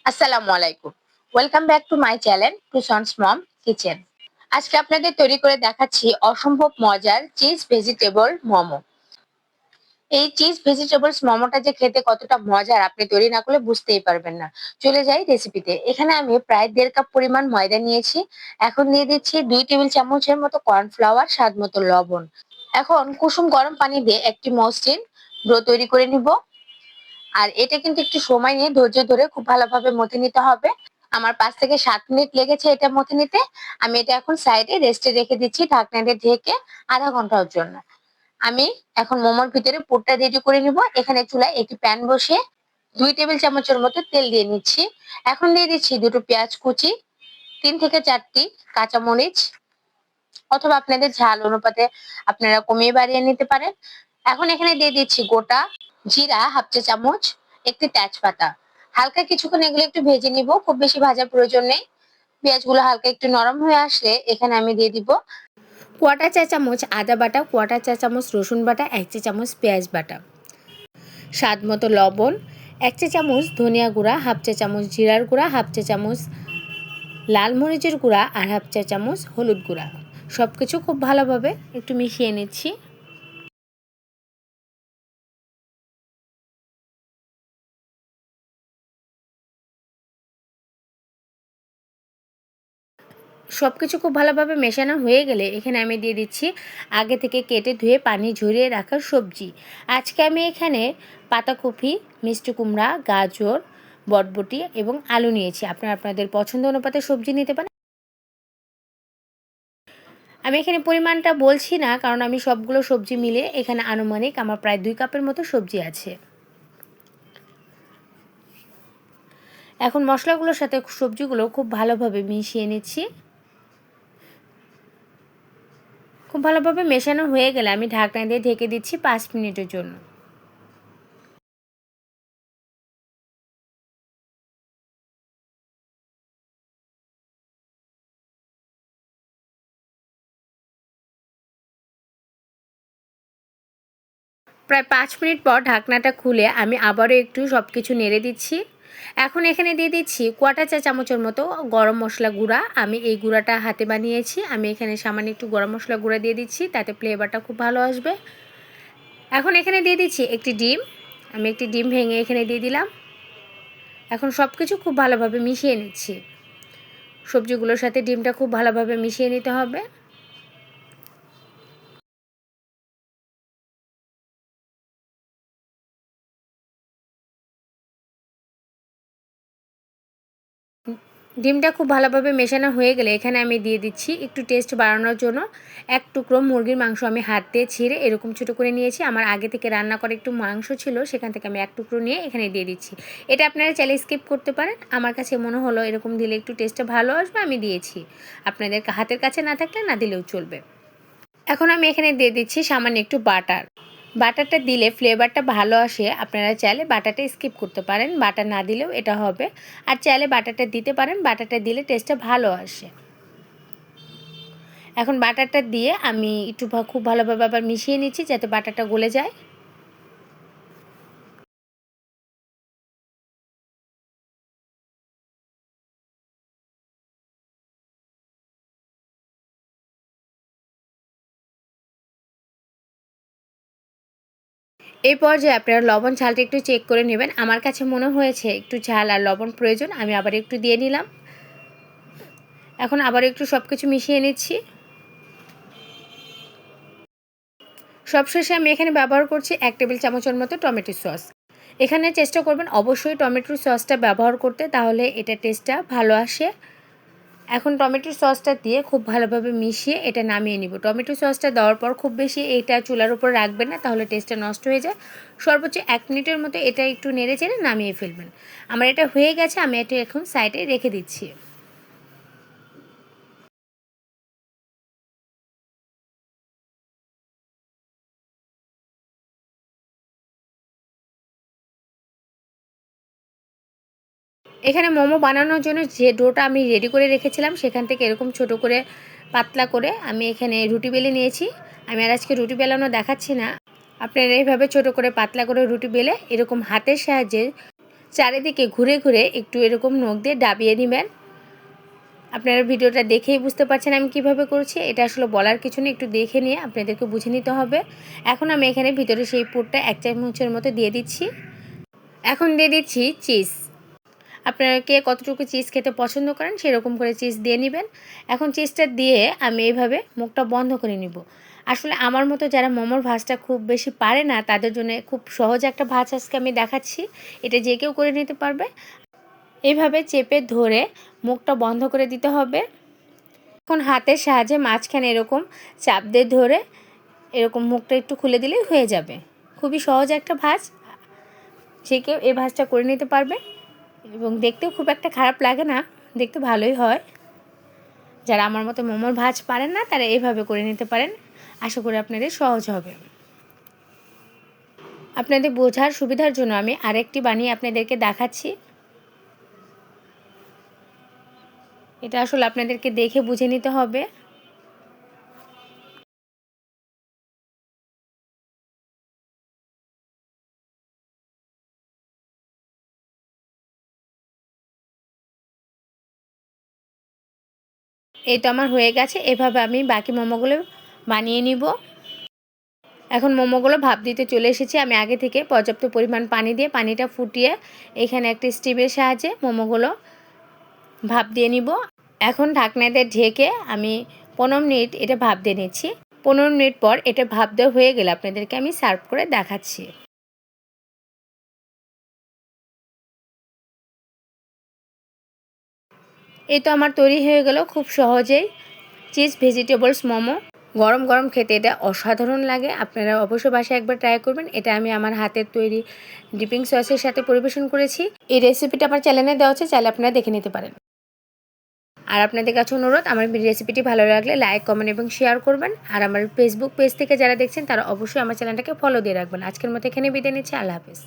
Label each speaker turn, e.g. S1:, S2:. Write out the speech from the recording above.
S1: আসসালামু আলাইকুম। Welcome back to my channel Tuson's mom kitchen. আজকে আপনাদের তৈরি করে দেখাচ্ছি অসম্ভব মজার চিজ ভেজিটেবল মোমো। এই চিজ ভেজিটেবলস মোমোটা যে খেতে কতটা মজার আপনি তৈরি না করলে বুঝতেই পারবেন না। চলে যাই রেসিপিতে। এখানে আমি প্রায় 1.5 কাপ পরিমাণ ময়দা নিয়েছি। এখন দিয়ে দিচ্ছি 2 টেবিল চামচের মতো কর্নফ্লাওয়ার, স্বাদ মতো লবণ। এখন কুসুম গরম পানি দিয়ে একটি মসৃণ ডো তৈরি করে নিব। আর এটা কিন্তু একটু সময় নিয়ে ধৈর্য ধরে খুব ভালোভাবে মথে নিতে হবে। আমার 5 থেকে 7 মিনিট লেগেছে এটা মথে নিতে। আমি এটা এখন সাইডে রেস্টে রেখে দিচ্ছি ঢাকনা দিয়ে ঢেকে আধা ঘন্টার জন্য। আমি এখন মোমোর ভিতরে পুরটা রেডি করে নিব। এখানে চুলায় একটি প্যান বসিয়ে 2 টেবিল চামচের মতো তেল দিয়ে নিচ্ছি। এখন দিয়ে দিচ্ছি দুটো পেঁয়াজ কুচি, 3 থেকে 4টি কাঁচামরিচ, অথবা আপনাদের ঝাল অনুপাতে আপনারা কমিয়ে বাড়িয়ে নিতে পারেন। এখন এখানে দিয়ে দিচ্ছি গোটা জিরা হাফ চা চামচ, একটি তেজপাতা। হালকা কিছুক্ষণ এগুলো একটু ভেজে নিব, খুব বেশি ভাজার প্রয়োজন নেই। পেঁয়াজগুলো হালকা একটু নরম হয়ে আসলে এখানে আমি দিয়ে দিব কোয়াটা চা চামচ আদা বাটা, কোয়াটা চা চামচ রসুন বাটা, 1 চা চামচ পেঁয়াজ বাটা, স্বাদ মতো লবণ, 1 চা চামচ ধনিয়া গুঁড়া, হাফ চা চামচ জিরার গুঁড়া, হাফ চা চামচ লাল মরিচের গুঁড়া আর হাফ চা চামচ হলুদ গুঁড়া। সবকিছু খুব ভালোভাবে একটু মিশিয়ে নিচ্ছি। সবকিছু খুব ভালোভাবে মেশানো হয়ে গেলে এখানে আমি দিয়ে দিচ্ছি আগে থেকে কেটে ধুয়ে পানি ঝরিয়ে রাখা সবজি। আজকে আমি এখানে পাতাকপি, মিষ্টি কুমড়া, গাজর, বটবটি এবং আলু নিয়েছি। আপনারা আপনাদের পছন্দ অনুপাতে সবজি নিতে পারেন। আমি এখানে পরিমাণটা বলছি না, কারণ আমি সবগুলো সবজি মিলিয়ে এখানে আনুমানিক আমার প্রায় 2 কাপের মতো সবজি আছে। এখন মশলাগুলোর সাথে সবজিগুলো খুব ভালোভাবে মিশিয়ে নিচ্ছি। খুব ভালোভাবে মেশানো হয়ে গেলে আমি ঢাকনা দিয়ে ঢেকে দিচ্ছি 5 মিনিটের জন্য। প্রায় 5 মিনিট পর ঢাকনাটা খুলে আমি আবারও একটু সব কিছু নেড়ে দিচ্ছি। এখন এখানে দিয়ে দিচ্ছি কোয়াটা চা চামচের মতো গরম মশলা গুঁড়া। আমি এই গুঁড়াটা হাতে বানিয়েছি। আমি এখানে সামান্য একটু গরম মশলা গুঁড়া দিয়ে দিচ্ছি, তাতে ফ্লেভারটা খুব ভালো আসবে। এখন এখানে দিয়ে দিচ্ছি একটি ডিম। আমি একটি ডিম ভেঙে এখানে দিয়ে দিলাম। এখন সব কিছু খুব ভালোভাবে মিশিয়ে নিচ্ছি। সবজিগুলোর সাথে ডিমটা খুব ভালোভাবে মিশিয়ে নিতে হবে। ডিমটা খুব ভালোভাবে মেশানো হয়ে গেলে এখানে আমি দিয়ে দিচ্ছি একটু টেস্ট বাড়ানোর জন্য 1 টুকরো মুরগির মাংস। আমি হাত দিয়ে ছিঁড়ে এরকম ছোটো করে নিয়েছি। আমার আগে থেকে রান্না করে একটু মাংস ছিল, সেখান থেকে আমি 1 টুকরো নিয়ে এখানে দিয়ে দিচ্ছি। এটা আপনারা চাইলে স্কিপ করতে পারেন। আমার কাছে মনে হলো এরকম দিলে একটু টেস্টটা ভালো আসবে, আমি দিয়েছি। আপনাদের হাতের কাছে না থাকলে না দিলেও চলবে। এখন আমি এখানে দিয়ে দিচ্ছি সামান্য একটু বাটার। বাটারটা দিলে ফ্লেভারটা ভালো আসে। আপনারা চাইলে বাটারটা স্কিপ করতে পারেন, বাটার না দিলেও এটা হবে। আর চাইলে বাটারটা দিতে পারেন, বাটারটা দিলে টেস্টটা ভালো আসে। এখন বাটারটা দিয়ে আমি একটু খুব ভালোভাবে আবার মিশিয়ে নিচ্ছি যাতে বাটারটা গলে যায়। এই পর্যায়ে আপনারা লবণ ঝালটা একটু চেক করে নেবেন। আমার কাছে মনে হয়েছে একটু ঝাল আর লবণ প্রয়োজন, আমি আবার একটু দিয়ে নিলাম। এখন আবার একটু সব কিছু মিশিয়ে নিচ্ছি। সবশেষে আমি এখানে ব্যবহার করছি 1 টেবিল চামচের মতো টমেটো সস। এখানে চেষ্টা করবেন অবশ্যই টমেটোর সসটা ব্যবহার করতে, তাহলে এটা টেস্টটা ভালো আসে। এখন টমেটোর সসটা দিয়ে খুব ভালোভাবে মিশিয়ে এটা নামিয়ে নিব। টমেটো সসটা দেওয়ার পর খুব বেশি এটা চুলার উপর রাখবেন না, তাহলে টেস্টটা নষ্ট হয়ে যায়। সর্বোচ্চ 1 মিনিটের মতো এটা একটু নেড়ে চেড়ে নামিয়ে ফেলবেন। আমার এটা হয়ে গেছে, আমি এটা এখন সাইডে রেখে দিচ্ছি। এখানে মোমো বানানোর জন্য যে ডোটা আমি রেডি করে রেখেছিলাম সেখান থেকে এরকম ছোট করে পাতলা করে আমি এখানে রুটি বেলে নিয়েছি। আমি আর আজকে রুটি বেলানো দেখাচ্ছি না। আপনারা এইভাবে ছোট করে পাতলা করে রুটি বেলে এরকম হাতের সাহায্যে চারিদিকে ঘুরে ঘুরে একটু এরকম নখ দিয়ে ডাবিয়ে নেবেন। আপনারা ভিডিওটা দেখেই বুঝতে পারছেন আমি কিভাবে করছি। এটা আসলে বলার কিছু নেই, একটু দেখে নিয়ে আপনাদেরকে বুঝে নিতে হবে। এখন আমি এখানে ভিতরে সেই পুরটা 1 চামচের মতো দিয়ে দিচ্ছি। এখন দিয়ে দিচ্ছি চিজ। আপনারা কে কতটুকু চিজ খেতে পছন্দ করেন সেরকম করে চিজ দিয়ে নেবেন। এখন চিজটা দিয়ে আমি এইভাবে মুখটা বন্ধ করে নিব। আসলে আমার মতো যারা মোমোর ভাজটা খুব বেশি পারে না তাদের জন্য খুব সহজ একটা ভাজ আজকে আমি দেখাচ্ছি। এটা যে কেউ করে নিতে পারবে। এইভাবে চেপে ধরে মুখটা বন্ধ করে দিতে হবে। এখন হাতের সাহায্যে মাঝখানে এরকম চাপ দিয়ে ধরে এরকম মুখটা একটু খুলে দিলেই হয়ে যাবে। খুবই সহজ একটা ভাজ, যে কেউ এই ভাজটা করে নিতে পারবে এবং দেখতেও খুব একটা খারাপ লাগে না, দেখতে ভালোই হয়। যারা আমার মতো মোমোর ভাজ পারেন না তারা এইভাবে করে নিতে পারেন। আশা করি আপনাদের সহজ হবে। আপনাদের বোঝার সুবিধার জন্য আমি আরেকটি বানিয়ে আপনাদেরকে দেখাচ্ছি। এটা আসলে আপনাদেরকে দেখে বুঝে নিতে হবে। এই তো আমার হয়ে গেছে। এভাবে আমি বাকি মোমোগুলো বানিয়ে নিব। এখন মোমোগুলো ভাপ দিতে চলে এসেছি। আমি আগে থেকে পর্যাপ্ত পরিমাণ পানি দিয়ে পানিটা ফুটিয়ে এখানে একটা স্টিমের সাহায্যে মোমোগুলো ভাপ দিয়ে নিব। এখন ঢাকনাতে ঢেকে আমি 15 মিনিট এটা ভাপ দিয়ে নিচ্ছি। 15 মিনিট পর এটা ভাপ দেওয়া হয়ে গেলে আপনাদেরকে আমি সার্ভ করে দেখাচ্ছি। এই তো আমার তৈরি হয়ে গেল খুব সহজেই চিজ ভেজিটেবলস মোমো। গরম গরম খেতে এটা অসাধারণ লাগে। আপনারা অবশ্যই বাসায় একবার ট্রাই করবেন। এটা আমি আমার হাতের তৈরি ডিপিং সসের সাথে পরিবেশন করেছি। এই রেসিপিটা আমার চ্যানেলে দেওয়া আছে, চাইলে আপনারা দেখে নিতে পারেন। আর আপনাদের কাছে অনুরোধ, আমার রেসিপিটি ভালো লাগলে লাইক, কমেন্ট এবং শেয়ার করবেন। আর আমার ফেসবুক পেজ থেকে যারা দেখছেন তারা অবশ্যই আমার চ্যানেলটাকে ফলো দিয়ে রাখবেন। আজকের মতো এখানে বিদায় নিচ্ছি। আল্লাহ হাফেজ।